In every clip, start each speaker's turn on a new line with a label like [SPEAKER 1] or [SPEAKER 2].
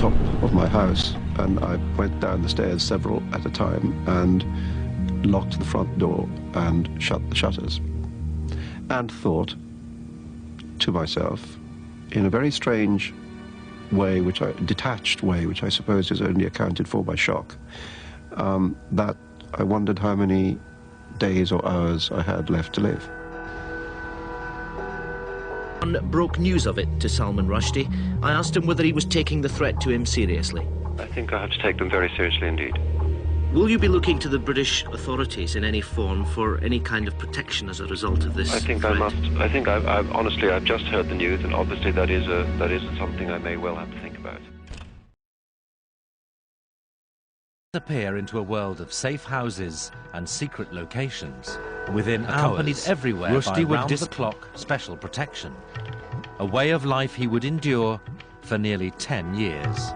[SPEAKER 1] top of my house, and I went down the stairs several at a time and locked the front door and shut the shutters, and thought to myself, in a very strange way, detached way, which I suppose is only accounted for by shock, that I wondered how many days or hours I had left to live.
[SPEAKER 2] Broke news of it to Salman Rushdie. I asked him whether he was taking the threat to him seriously.
[SPEAKER 1] I think I have to take them very seriously indeed.
[SPEAKER 2] Will you be looking to the British authorities in any form for any kind of protection as a result of this
[SPEAKER 1] I think
[SPEAKER 2] threat?
[SPEAKER 1] I must. I think honestly, I've just heard the news, and obviously that is something I may well have to think about.
[SPEAKER 3] Disappear into a world of safe houses and secret locations. Within accompanied hours, everywhere Rushdie by round-the-clock special protection, a way of life he would endure for nearly 10 years.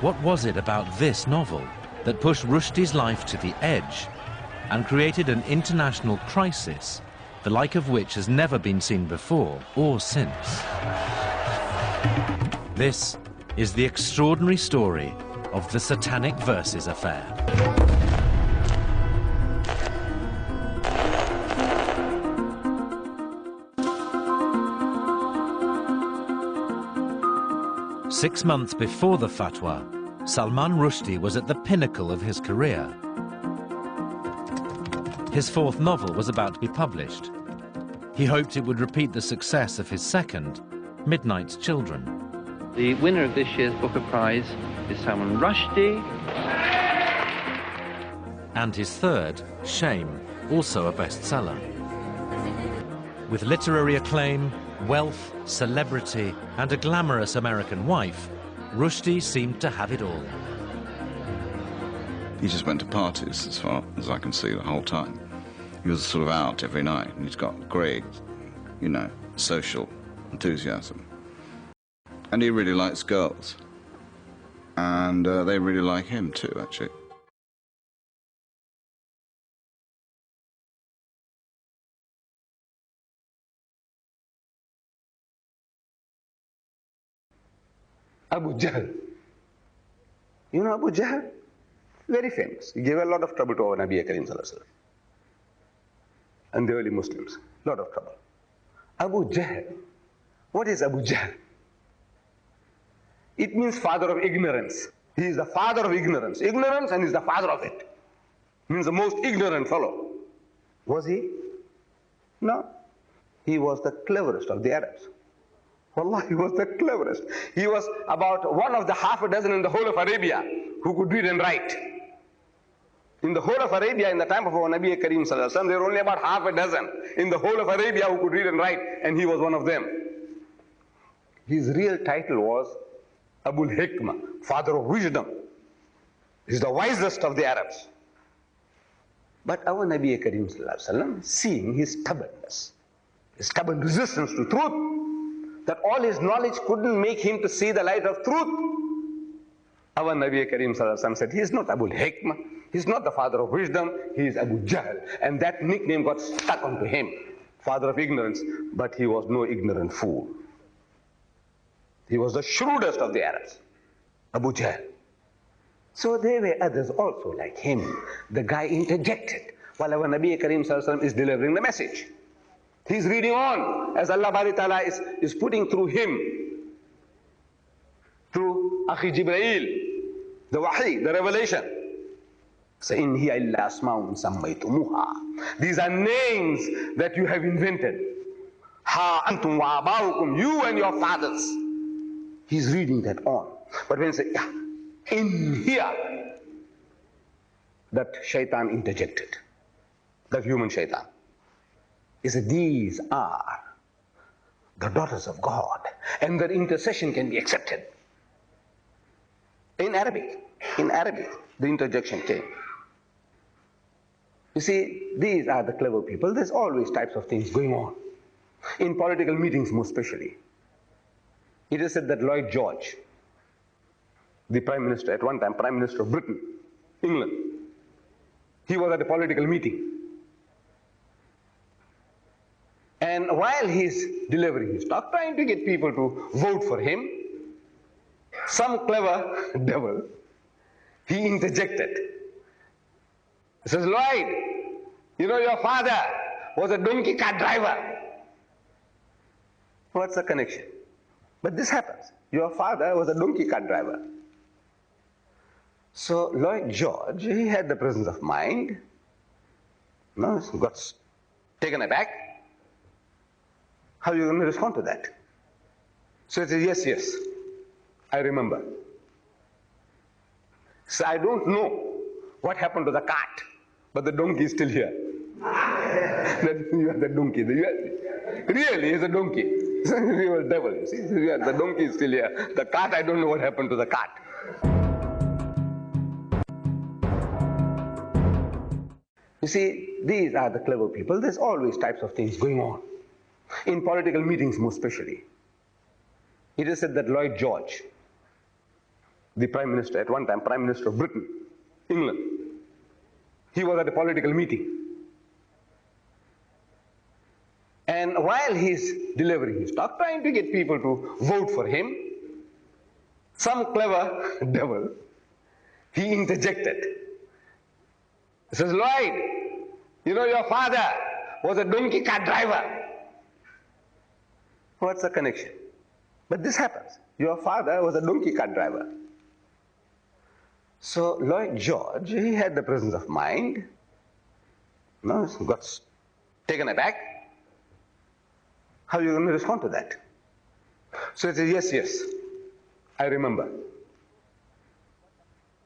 [SPEAKER 3] What was it about this novel that pushed Rushdie's life to the edge and created an international crisis, the like of which has never been seen before or since? This is the extraordinary story of the Satanic Verses affair. Six months before the fatwa, Salman Rushdie was at the pinnacle of his career. His fourth novel was about to be published. He hoped it would repeat the success of his second, Midnight's Children.
[SPEAKER 4] The winner of this year's Booker Prize is Salman Rushdie.
[SPEAKER 3] And his third, Shame, also a bestseller. With literary acclaim, wealth, celebrity, and a glamorous American wife, Rushdie seemed to have it all.
[SPEAKER 5] He just went to parties, as far as I can see, the whole time. He was sort of out every night, and he's got great, you know, social enthusiasm. And he really likes girls. And they really like him too, actually.
[SPEAKER 6] Abu Jahl. You know Abu Jahl? Very famous. He gave a lot of trouble to our Nabi Karim Sallallahu Alaihi Wasallam and the early Muslims. A lot of trouble. Abu Jahl. What is Abu Jahl? It means father of ignorance. He is the father of ignorance. Ignorance, and he is the father of it. Means the most ignorant fellow. Was he? No. He was the cleverest of the Arabs. Wallah, he was the cleverest. He was about one of the half a dozen in the whole of Arabia who could read and write. In the whole of Arabia, in the time of our Nabi Karim Sallallahu Alaihi Wasallam, there were only about half a dozen in the whole of Arabia who could read and write, and he was one of them. His real title was Abul Hikmah, father of wisdom. He's the wisest of the Arabs. But our Nabi Karim Sallallahu Alaihi Wasallam, seeing his stubbornness, his stubborn resistance to truth, that all his knowledge couldn't make him to see the light of truth, our Nabi Karim Sallallahu Alaihi Wasallam said, he is not Abul Hikmah, he is not the father of wisdom, he is Abu Jahl. And that nickname got stuck onto him, father of ignorance. But he was no ignorant fool. He was the shrewdest of the Arabs, Abu Jahl. So there were others also like him. The guy interjected while our Nabi Karim Sallallahu Alaihi Wasallam is delivering the message. He's reading on as Allah Bari Ta'ala is putting through him, through Akhi Jibreel, the Wahi, the revelation. سَإِنْ هِيَ إِلَّا أَسْمَاءٌ سَمَّيْتُمُوهَا. These are names that you have invented. Ha antum wa abaukum, you and your fathers. He's reading that on. But when he said, yeah, in here, that shaitan interjected, that human shaitan. He said, these are the daughters of God, and their intercession can be accepted. In Arabic, the interjection came. You see, these are the clever people. There's always types of things going on. In political meetings, most especially. It is said that Lloyd George, the Prime Minister, at one time Prime Minister of Britain, England, he was at a political meeting. And while he's delivering his talk, trying to get people to vote for him, Some clever devil, he interjected. He says, Lloyd, you know your father was a donkey cart driver. What's the connection? But this happens. Your father was a donkey cart driver. So Lloyd George, he had the presence of mind. No, he got taken aback. How are you going to respond to that? So he said, yes, yes, I remember. So I don't know what happened to the cart, but the donkey is still here. You are the donkey. Really, he's a donkey. You are the devil. You see, the donkey is still here. The cart, I don't know what happened to the cart. You see, these are the clever people. There's always types of things going on. In political meetings, most especially. It is said that Lloyd George, the Prime Minister, at one time Prime Minister of Britain, England, he was at a political meeting. And while he's delivering his talk, trying to get people to vote for him, some clever devil, he interjected. He says, Lloyd, you know your father was a donkey cart driver. What's the connection? But this happens. Your father was a donkey cart driver. So Lloyd George, he had the presence of mind. No, he got taken aback. How are you going to respond to that? So he said, yes, yes, I remember.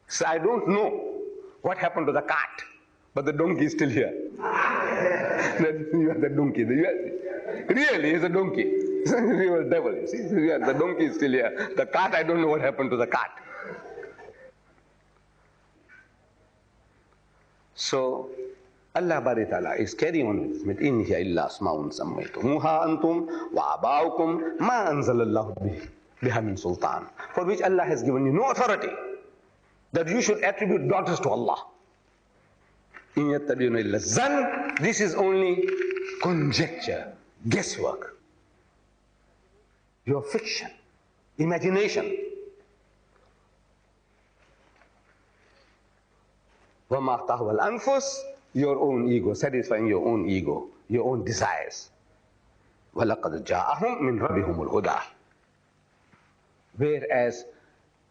[SPEAKER 6] So I don't know what happened to the cart, but the donkey is still here. You are the donkey. Really, he's a donkey. You are the devil. You see, the donkey is still here. The cart, I don't know what happened to the cart. So Allah Bari Ta'ala is carrying on with this. إِنْ هِيَ إِلَّا أَسْمَاءٌ سَمَّيْتُمُوهَا أَنْتُمْ وَآبَاؤُكُمْ مَا أَنزَلَ اللَّهُ بِهَا مِنْ سُلْطَانٍ, for which Allah has given you no authority, that you should attribute daughters to Allah. إِنْ يَتَّبِعُونَ إِلَّا الظَّنَّ, this is only conjecture, guesswork, your fiction, imagination. وَمَا تَهْوَى الْأَنفُسِ, your own ego, satisfying your own ego, your own desires. وَلَقَدْ جَاءَهُمْ مِنْ رَبِّهُمُ الْهُدَى. Whereas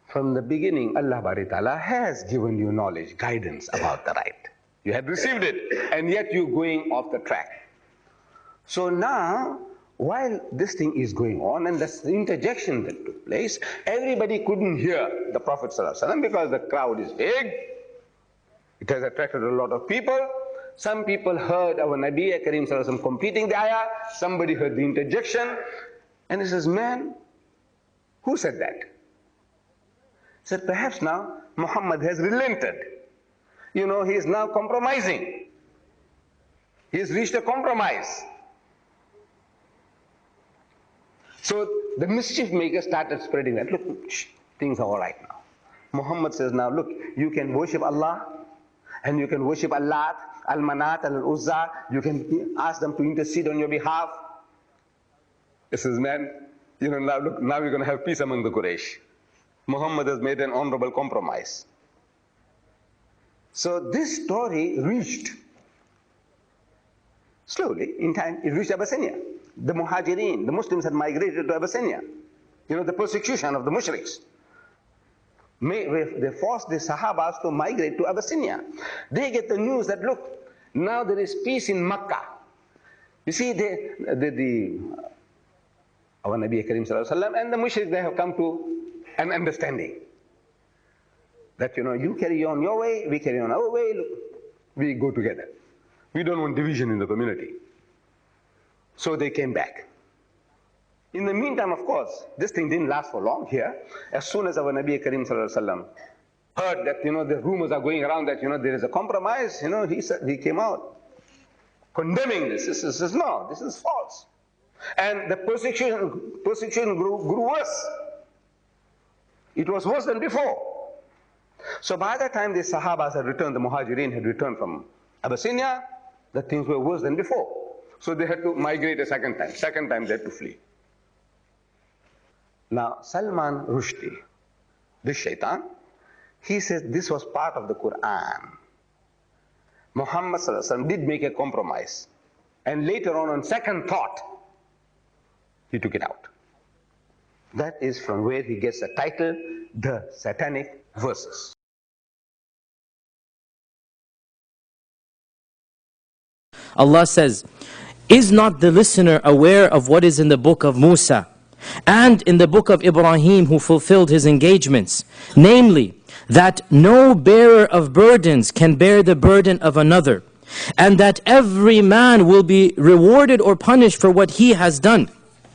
[SPEAKER 6] from the beginning, Allah Bari Ta'ala has given you knowledge, guidance about the right. You had received it, and yet you're going off the track. So now, while this thing is going on, and the interjection that took place, everybody couldn't hear the Prophet ﷺ because the crowd is big. It has attracted a lot of people. Some people heard our Nabi Karim ﷺ completing the ayah. Somebody heard the interjection. And he says, man, who said that? He said, perhaps now Muhammad has relented. You know, he is now compromising. He has reached a compromise. So the mischief makers started spreading that. Look, things are all right now. Muhammad says now, look, you can worship Allah, and you can worship Allah, Al-Manat, Al-Uzza, you can ask them to intercede on your behalf. He says, man, you know, now look, now we're going to have peace among the Quraysh. Muhammad has made an honorable compromise. So this story reached, slowly, in time, it reached Abyssinia. The Muhajirin, the Muslims had migrated to Abyssinia. You know, the persecution of the mushriks. They forced the Sahabas to migrate to Abyssinia. They get the news that, look, now there is peace in Makkah. You see, our Nabi Karim ﷺ and the mushriks, they have come to an understanding. That, you know, you carry on your way, we carry on our way, look, we go together. We don't want division in the community. So they came back. In the meantime, of course, this thing didn't last for long here. As soon as our Nabi Karim ﷺ heard that, you know, the rumors are going around that, you know, there is a compromise, you know, he came out condemning this. He says, no, this is false. And the persecution grew worse. It was worse than before. So by the time the Sahabas had returned, the Muhajirin had returned from Abyssinia, the things were worse than before. So they had to migrate a second time. Second time they had to flee. Now, Salman Rushdie, this shaitan, he says this was part of the Quran. Muhammad sallallahu alaihi wasallam did make a compromise, and later on second thought, he took it out. That is from where he gets the title, the Satanic Verses.
[SPEAKER 7] Allah says, is not the listener aware of what is in the book of Musa and in the book of Ibrahim, who fulfilled his engagements? Namely, that no bearer of burdens can bear the burden of another, and that every man will be rewarded or punished for what he has done.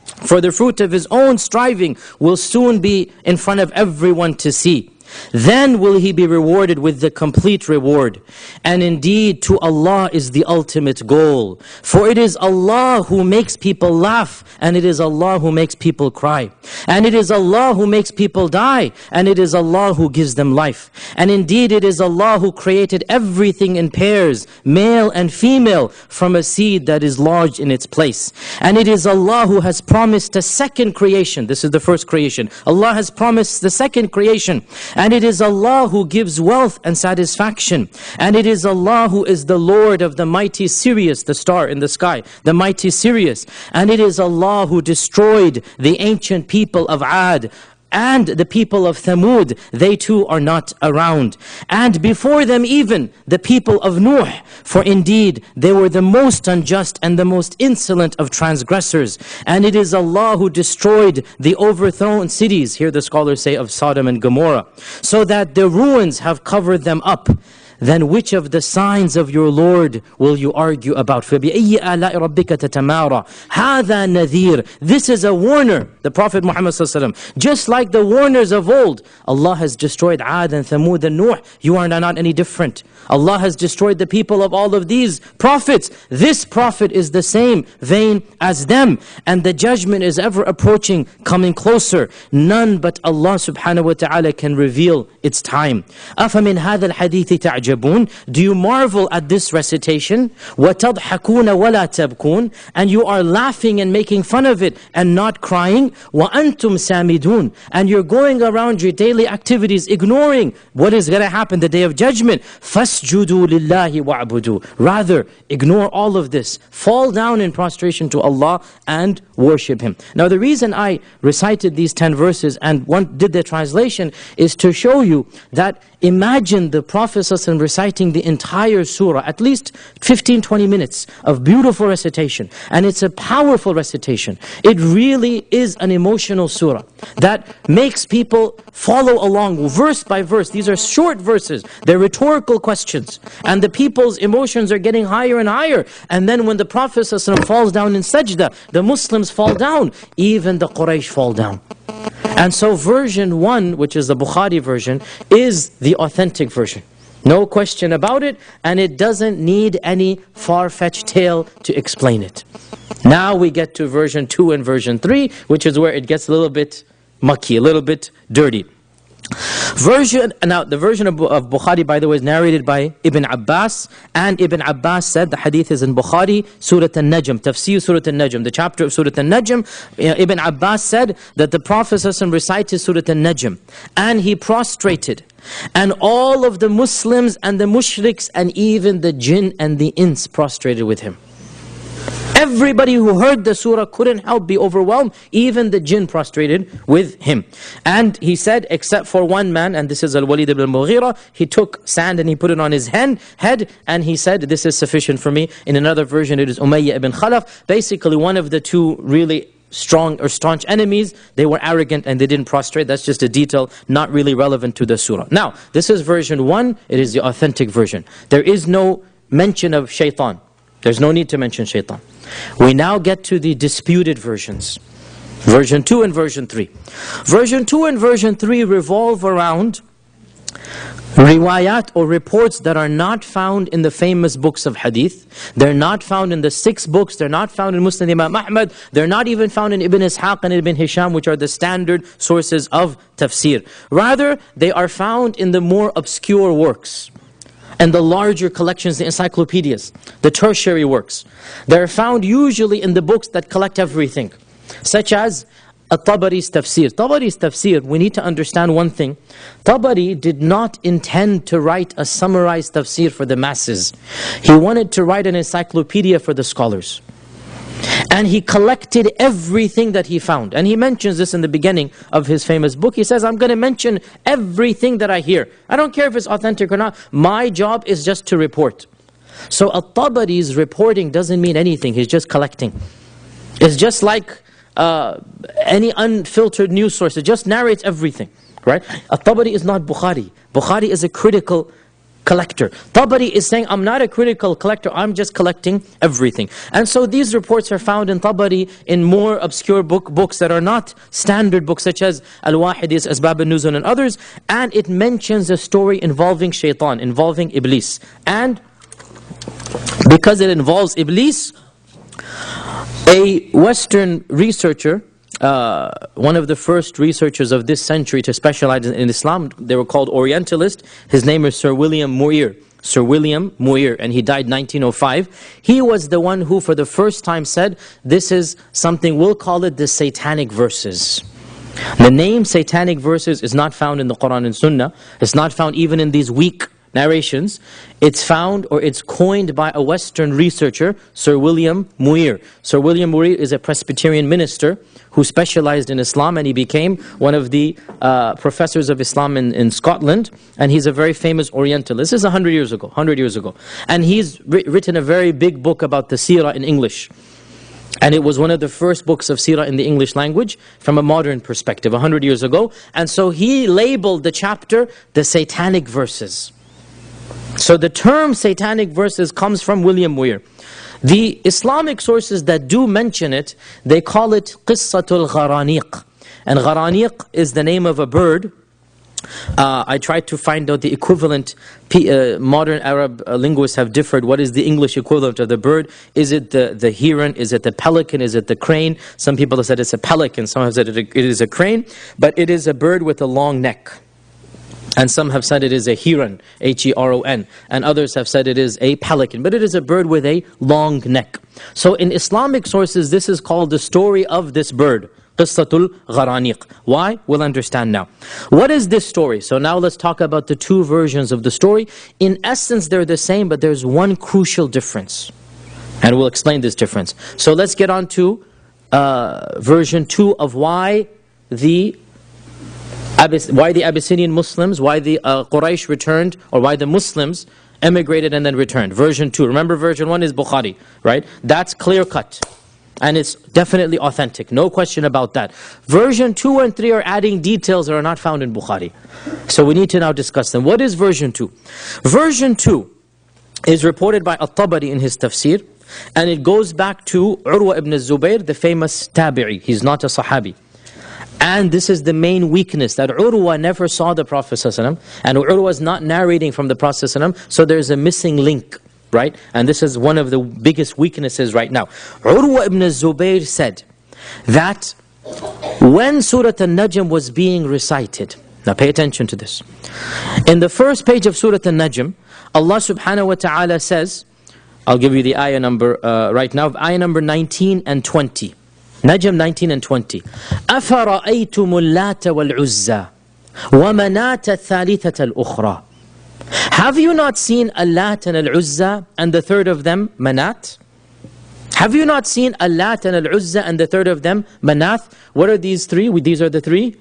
[SPEAKER 7] For the fruit of his own striving will soon be in front of everyone to see. Then will he be rewarded with the complete reward. And indeed, to Allah is the ultimate goal. For it is Allah who makes people laugh, and it is Allah who makes people cry. And it is Allah who makes people die, and it is Allah who gives them life. And indeed, it is Allah who created everything in pairs, male and female, from a seed that is lodged in its place. And it is Allah who has promised a second creation. This is the first creation. Allah has promised the second creation. And it is Allah who gives wealth and satisfaction. And it is Allah who is the Lord of the mighty Sirius, the star in the sky, the mighty Sirius. And it is Allah who destroyed the ancient people of Ad and the people of Thamud. They too are not around. And before them even the people of Nuh, for indeed they were the most unjust and the most insolent of transgressors. And it is Allah who destroyed the overthrown cities, here the scholars say of Sodom and Gomorrah, so that the ruins have covered them up. Then which of the signs of your Lord will you argue about? فَبِأَيِّ آلَاءِ رَبِّكَ تَتَمَارَى هَذَا نَذِيرٌ. This is a warner, the Prophet Muhammad ﷺ. Just like the warners of old, Allah has destroyed Ad and Thamud and Nuh. You are not any different. Allah has destroyed the people of all of these prophets. This prophet is the same vein as them. And the judgment is ever approaching, coming closer. None but Allah subhanahu wa ta'ala can reveal its time. أَفَمِنْ هَذَا الْحَدِيثِ تَعْجَبُونَ. Do you marvel at this recitation? وَتَضْحَكُونَ وَلَا تَبْكُونَ. And you are laughing and making fun of it and not crying. وَأَنْتُمْ سَامِدُونَ. And you're going around your daily activities ignoring what is going to happen the day of judgment. فَاسْجُدُوا لِلَّهِ وَعْبُدُوا. Rather, ignore all of this. Fall down in prostration to Allah and worship Him. Now the reason I recited these 10 verses and did the translation is to show you that imagine the Prophet ﷺ reciting the entire surah, at least 15-20 minutes of beautiful recitation. And it's a powerful recitation. It really is an emotional surah that makes people follow along verse by verse. These are short verses. They're rhetorical questions. And the people's emotions are getting higher and higher. And then when the Prophet ﷺ falls down in sajda, the Muslims fall down. Even the Quraysh fall down. And so version 1, which is the Bukhari version, is the authentic version. No question about it, and it doesn't need any far-fetched tale to explain it. Now we get to version 2 and version 3, which is where it gets a little bit mucky, a little bit dirty. Now the version of Bukhari, by the way, is narrated by Ibn Abbas, and Ibn Abbas said, the hadith is in Bukhari, Surah An-Najm, Tafsir Surah An-Najm, the chapter of Surah An-Najm. Ibn Abbas said that the Prophet ﷺ recited Surah An-Najm, and he prostrated, and all of the Muslims and the mushriks and even the jinn and the ins prostrated with him. Everybody who heard the surah couldn't help be overwhelmed. Even the jinn prostrated with him. And he said, except for one man, and this is Al-Walid ibn al-Mughira, he took sand and he put it on his head, and he said, this is sufficient for me. In another version, it is Umayyah ibn Khalaf. Basically, one of the two really strong or staunch enemies, they were arrogant and they didn't prostrate. That's just a detail, not really relevant to the surah. Now, this is version 1. It is the authentic version. There is no mention of shaitan. There's no need to mention shaitan. We now get to the disputed versions. Version 2 and version 3. Version 2 and version 3 revolve around riwayat or reports that are not found in the famous books of hadith. They're not found in the 6 books. They're not found in Musnad Imam Ahmed. They're not even found in Ibn Ishaq and Ibn Hisham, which are the standard sources of tafsir. Rather, they are found in the more obscure works and the larger collections, the encyclopedias, the tertiary works. They're found usually in the books that collect everything, such as At-Tabari's tafsir. Tabari's tafsir, we need to understand one thing. Tabari did not intend to write a summarized tafsir for the masses. He wanted to write an encyclopedia for the scholars. And he collected everything that he found. And he mentions this in the beginning of his famous book. He says, I'm going to mention everything that I hear. I don't care if it's authentic or not. My job is just to report. So At-Tabari's reporting doesn't mean anything. He's just collecting. It's just like any unfiltered news source. It just narrates everything, right? At-Tabari is not Bukhari. Bukhari is a critical collector. Tabari is saying, I'm not a critical collector, I'm just collecting everything. And so these reports are found in Tabari in more obscure books that are not standard books, such as Al-Wahidis, Asbab al-Nuzul and others. And it mentions a story involving shaitan, involving Iblis. And because it involves Iblis, a Western researcher, one of the first researchers of this century to specialize in Islam, they were called Orientalists. His name is Sir William Muir. Sir William Muir, and he died 1905. He was the one who for the first time said, this is something, we'll call it the Satanic Verses. The name Satanic Verses is not found in the Quran and Sunnah. It's not found even in these weak narrations. It's found, or it's coined by a Western researcher, Sir William Muir. Sir William Muir is a Presbyterian minister who specialized in Islam, and he became one of the professors of Islam in Scotland, and he's a very famous Orientalist. This is 100 years ago. And he's written a very big book about the seerah in English. And it was one of the first books of seerah in the English language from a modern perspective, 100 years ago. And so he labeled the chapter, the Satanic Verses. So the term Satanic Verses comes from William Muir. The Islamic sources that do mention it, they call it Qissatul Gharaniq. And Gharaniq is the name of a bird. I tried to find out the equivalent. Modern Arab linguists have differed. What is the English equivalent of the bird? Is it the heron? Is it the pelican? Is it the crane? Some people have said it's a pelican. Some have said it is a crane. But it is a bird with a long neck. And some have said it is a heron, H-E-R-O-N. And others have said it is a pelican. But it is a bird with a long neck. So in Islamic sources, this is called the story of this bird. Qissatul Gharaniq. Why? We'll understand now. What is this story? So now let's talk about the two versions of the story. In essence, they're the same, but there's one crucial difference. And we'll explain this difference. So let's get on to version 2 of why the Abyssinian Muslims, why the Quraysh returned, or why the Muslims emigrated and then returned. Version 2. Remember, version 1 is Bukhari, right? That's clear cut. And it's definitely authentic. No question about that. Version 2 and 3 are adding details that are not found in Bukhari. So we need to now discuss them. What is version 2? Version 2 is reported by At-Tabari in his tafsir. And it goes back to Urwa ibn Zubayr, the famous tabi'i. He's not a sahabi. And this is the main weakness, that Urwa never saw the Prophet ﷺ, and Urwa is not narrating from the Prophet ﷺ, so there's a missing link, right? And this is one of the biggest weaknesses right now. Urwa ibn Zubayr said that when Surah An-Najm was being recited, now pay attention to this. In the first page of Surah An-Najm, Allah subhanahu wa ta'ala says, I'll give you the ayah number right now, ayah number 19 and 20. Najm 19 and 20. أَفَرَأَيْتُمُ اللَّاتَ وَالْعُزَّى وَمَنَاةَ الثَّالِثَةَ الْأُخْرَى. Have you not seen Allat and Al-Uzza and the third of them, Manat? Have you not seen Allat and Al-Uzza and the third of them, Manath? What are these three? These are the three?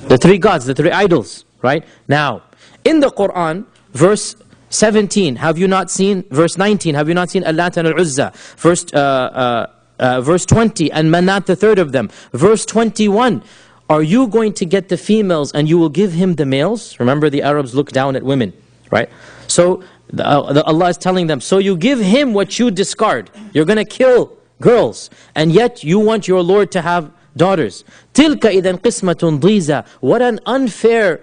[SPEAKER 7] The three gods, the three idols, right? Now, in the Quran, verse 17, have you not seen, verse 19, have you not seen Allat and Al-Uzza? Verse 20, and Manat, the third of them. Verse 21, are you going to get the females and you will give him the males? Remember, the Arabs look down at women, right? So Allah is telling them, so you give him what you discard. You're going to kill girls, and yet you want your Lord to have daughters. تِلْكَ إِذًا قِسْمَةٌ ضِيزَةٌ. What an unfair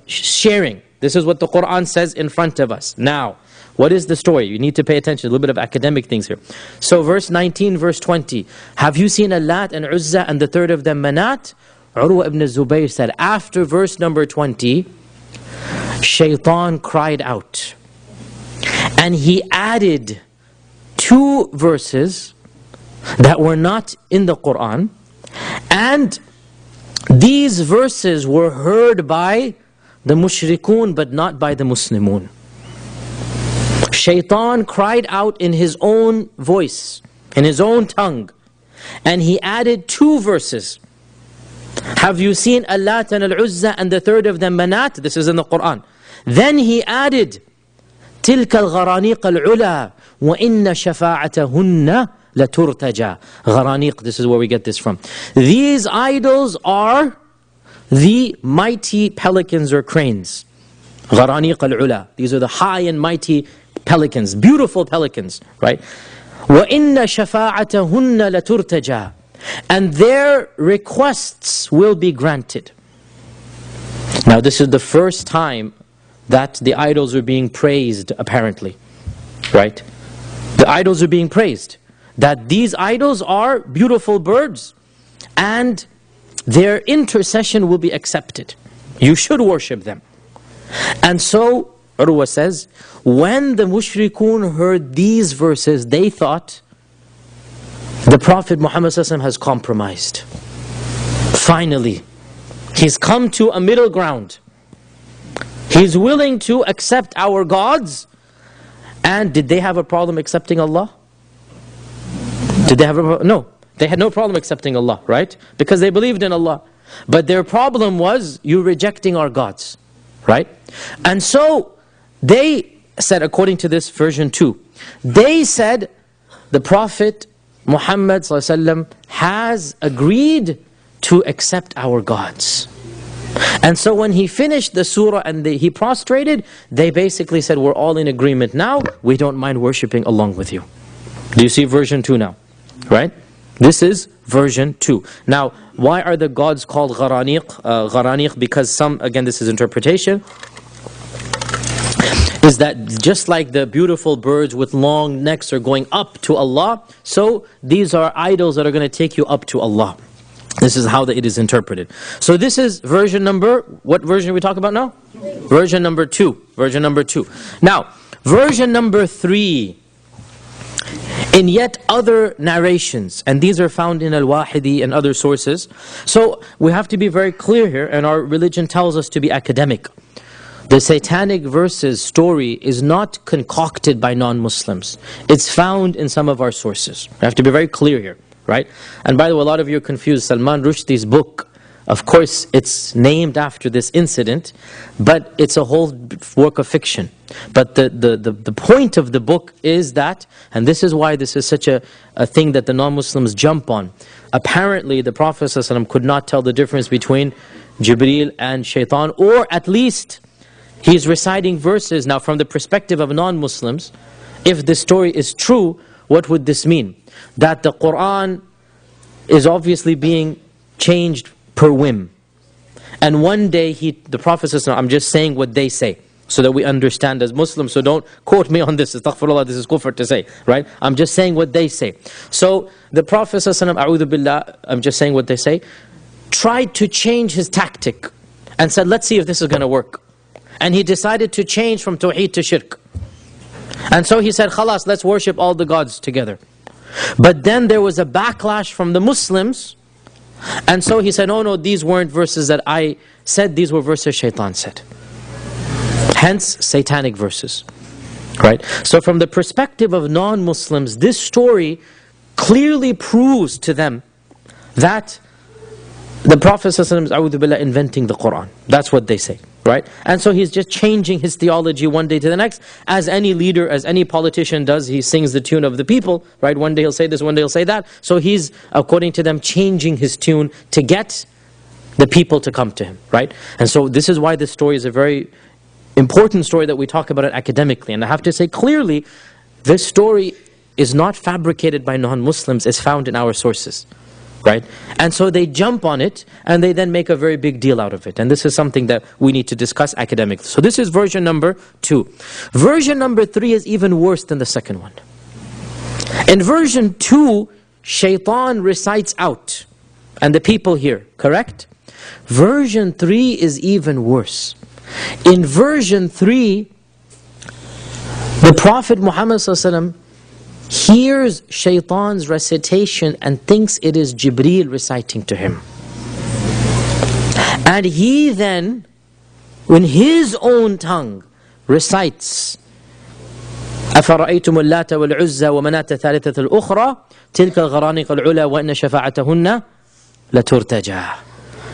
[SPEAKER 7] sharing. This is what the Quran says in front of us. Now, what is the story? You need to pay attention, a little bit of academic things here. So verse 19, verse 20. Have you seen Allat and Uzza and the third of them Manat? Urwa ibn Zubayr said, after verse number 20, Shaitan cried out. And he added 2 verses that were not in the Quran. And these verses were heard by the mushrikun but not by the Muslimun. Shaitan cried out in his own voice, in his own tongue, and he added 2 verses. Have you seen Allat and Al-Uzza and the third of them Manat? This is in the Quran. Then he added, تِلْكَ الْغَرَانِيقَ الْعُلَى وَإِنَّ شَفَاعَتَهُنَّ لَتُرْتَجَى. Gharaniq, this is where we get this from. These idols are the mighty pelicans or cranes. Gharaniq al-ula. These are the high and mighty pelicans, beautiful pelicans, right? وَإِنَّ شَفَاعَتَهُنَّ لَتُرْتَجَى. And their requests will be granted. Now this is the first time that the idols are being praised, apparently, right? The idols are being praised. That these idols are beautiful birds and their intercession will be accepted. You should worship them. And so, Urwa says, when the mushrikun heard these verses, they thought the Prophet Muhammad ﷺ has compromised. Finally, he's come to a middle ground. He's willing to accept our gods. And did they have a problem accepting Allah? Did they have a problem? No. They had no problem accepting Allah, right? Because they believed in Allah. But their problem was, you rejecting our gods, right? And so, they said, according to this version 2, they said, the Prophet Muhammad ﷺ has agreed to accept our gods. And so when he finished the surah and he prostrated, they basically said, we're all in agreement now, we don't mind worshipping along with you. Do you see version 2 now? Right? This is version 2. Now, why are the gods called Gharaniq? Gharaniq, because some, again this is interpretation, is that just like the beautiful birds with long necks are going up to Allah, so these are idols that are going to take you up to Allah. This is how it is interpreted. So this is version number, what version are we talking about now? Version number 2. Version number 2. Now, version number 3, in yet other narrations, and these are found in Al-Wahidi and other sources. So we have to be very clear here, and our religion tells us to be academic. The Satanic Verses story is not concocted by non-Muslims. It's found in some of our sources. We have to be very clear here, right? And by the way, a lot of you are confused. Salman Rushdi's book, of course, it's named after this incident, but it's a whole work of fiction. But the point of the book is that, and this is why this is such a thing that the non-Muslims jump on. Apparently, the Prophet ﷺ could not tell the difference between Jibreel and Shaitan, or at least he's reciting verses. Now, from the perspective of non-Muslims, if this story is true, what would this mean? That the Quran is obviously being changed per whim. And one day, the Prophet ﷺ, I'm just saying what they say, so that we understand as Muslims, so don't quote me on this, astaghfirullah, this is kufr to say, right? I'm just saying what they say. So, the Prophet ﷺ, a'udhu billah, I'm just saying what they say, tried to change his tactic, and said, let's see if this is going to work. And he decided to change from tawheed to shirk. And so he said, khalas, let's worship all the gods together. But then there was a backlash from the Muslims, and so he said, oh no, these weren't verses that I said, these were verses Shaitan said. Hence, Satanic Verses. Right? So from the perspective of non-Muslims, this story clearly proves to them that the Prophet ﷺ is, a'udhu billah, inventing the Quran. That's what they say. Right? And so he's just changing his theology one day to the next. As any leader, as any politician does, he sings the tune of the people. Right? One day he'll say this, one day he'll say that. So he's, according to them, changing his tune to get the people to come to him. Right? And so this is why this story is a very important story that we talk about it academically. And I have to say clearly, this story is not fabricated by non-Muslims, it's found in our sources. Right? And so they jump on it, and they then make a very big deal out of it. And this is something that we need to discuss academically. So this is version number 2. Version number 3 is even worse than the second one. In version 2, Shaitan recites out, and the people hear, correct? Version 3 is even worse. In version 3, the Prophet Muhammad ﷺ hears Shaitan's recitation and thinks it is Jibreel reciting to him. And he then, in his own tongue, recites أفرأيتم اللات والعزى ومناة الثالثة الأخرى تلك الغرانيق العلا وإن شفاعتهن لترتجى.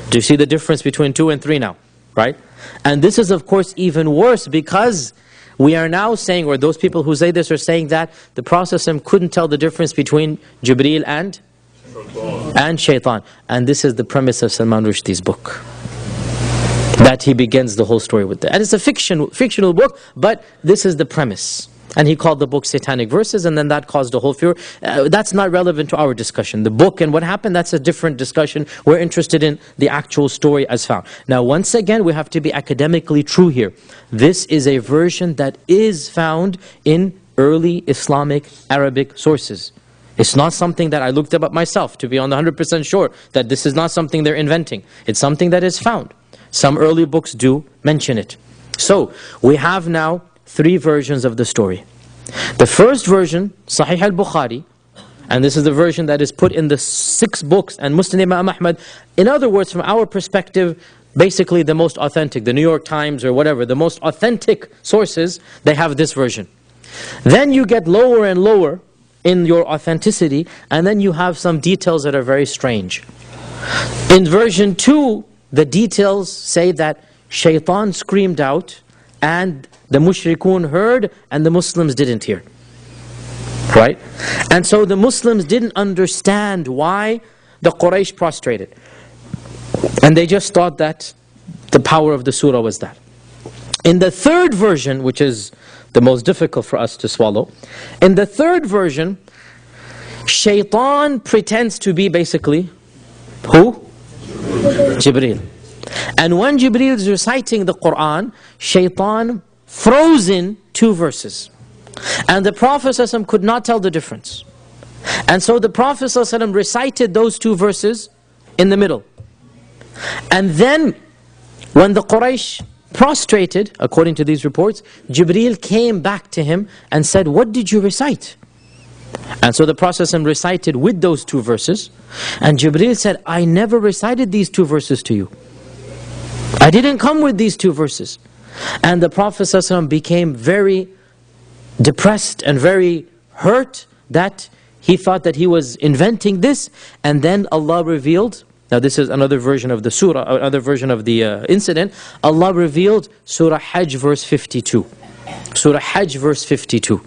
[SPEAKER 7] Do you see the difference between 2 and 3 now? Right? And this is of course even worse because we are now saying, or those people who say this are saying that the Prophet couldn't tell the difference between Jibreel and Shaitan. And this is the premise of Salman Rushdi's book, that he begins the whole story with that. And it's a fictional book, but this is the premise. And he called the book Satanic Verses, and then that caused a whole furor. That's not relevant to our discussion. The book and what happened, that's a different discussion. We're interested in the actual story as found. Now, once again, we have to be academically true here. This is a version that is found in early Islamic Arabic sources. It's not something that I looked up myself to be on the 100% sure that this is not something they're inventing. It's something that is found. Some early books do mention it. So, we have now 3 versions of the story. The first version, Sahih al-Bukhari, and this is the version that is put in the 6 books and Muslim Imam Ahmed. In other words, from our perspective, basically the most authentic, the New York Times or whatever, the most authentic sources, they have this version. Then you get lower and lower in your authenticity, and then you have some details that are very strange. In version 2, the details say that Shaitan screamed out, and the mushrikun heard, and the Muslims didn't hear. Right? And so the Muslims didn't understand why the Quraysh prostrated. And they just thought that the power of the surah was that. In the third version, which is the most difficult for us to swallow, in the third version, Shaitan pretends to be basically, who? Jibreel. And when Jibreel is reciting the Quran, Shaitan throws in 2 verses. And the Prophet ﷺ could not tell the difference. And so the Prophet ﷺ recited those 2 verses in the middle. And then, when the Quraysh prostrated, according to these reports, Jibreel came back to him and said, "What did you recite?" And so the Prophet ﷺ recited with those 2 verses. And Jibreel said, "I never recited these 2 verses to you. I didn't come with these 2 verses." And the Prophet ﷺ became very depressed and very hurt that he thought that he was inventing this. And then Allah revealed, now this is another version of the surah, another version of the incident. Allah revealed Surah Hajj verse 52. Surah Hajj verse 52.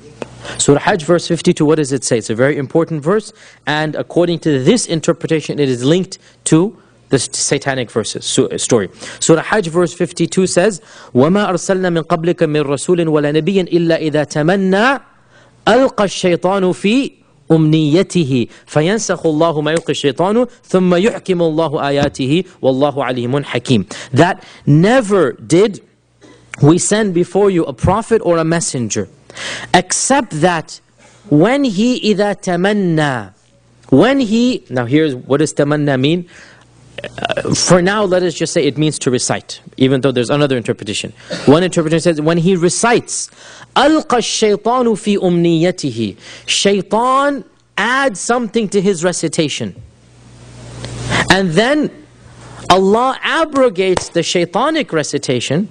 [SPEAKER 7] Surah Hajj verse 52, what does it say? It's a very important verse, and according to this interpretation, it is linked to the Satanic Verses story. Surah Hajj verse 52 says, وَمَا أَرْسَلْنَا مِن قَبْلِكَ مِن رَسُولٍ وَلَا نَبِيٍّ إِلَّا إِذَا تَمَنَّى أَلْقَى الشَّيْطَانُ فِي أمنيته فينسخ الله ما يلقي الشيطان ثم يحكم الله آياته والله عليم حكيم. That never did we send before you a prophet or a messenger, except that when he إذا تمنى, when he, now here's what does tamanna mean? For now, let us just say it means to recite, even though there's another interpretation. One interpretation says when he recites, أَلْقَى الشَّيْطَانُ فِي أُمْنِيَّتِهِ, Shaitan adds something to his recitation. And then Allah abrogates the shaitanic recitation,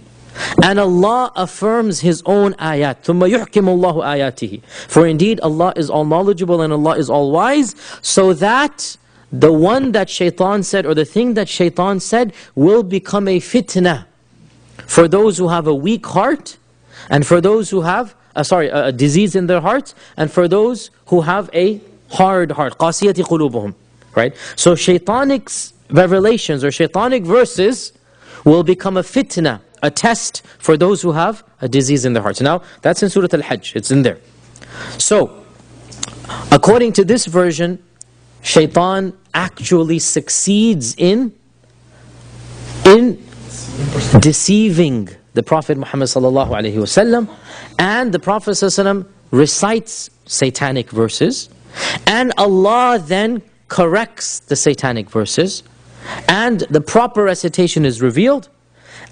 [SPEAKER 7] and Allah affirms His own ayat. ثُمَّ يُحْكِمُ اللَّهُ آيَاتِهِ. For indeed Allah is all knowledgeable and Allah is all wise, so that the one that Shaitan said, or the thing that Shaitan said, will become a fitna for those who have a weak heart, and for those who have a disease in their hearts, and for those who have a hard heart. قَاسِيَةِ قُلُوبُهُمْ. Right? So Shaitanic revelations or Shaitanic verses will become a fitna, a test for those who have a disease in their hearts. Now, that's in Surah Al-Hajj. It's in there. So, according to this version, Shaitan actually succeeds in deceiving the Prophet Muhammad sallallahu alaihi wasallam, and the Prophet sallallahu alaihi wasallam recites Satanic verses, and Allah then corrects the Satanic verses, and the proper recitation is revealed,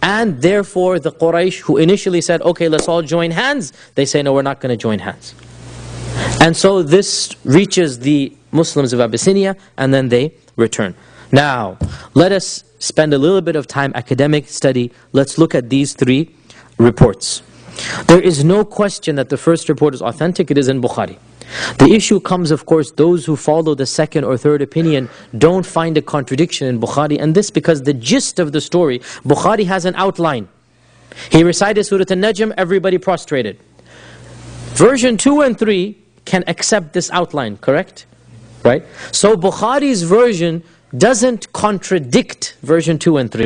[SPEAKER 7] and therefore the Quraysh who initially said, okay, let's all join hands, they say, no, we're not going to join hands. And so this reaches the Muslims of Abyssinia, and then they return. Now, let us spend a little bit of time, academic study. Let's look at these three reports. There is no question that the first report is authentic. It is in Bukhari. The issue comes, of course, those who follow the second or third opinion don't find a contradiction in Bukhari, and this because the gist of the story, Bukhari has an outline. He recited Surah An-Najm, everybody prostrated. Version 2 and 3 can accept this outline, correct? Right? So Bukhari's version doesn't contradict version 2 and 3.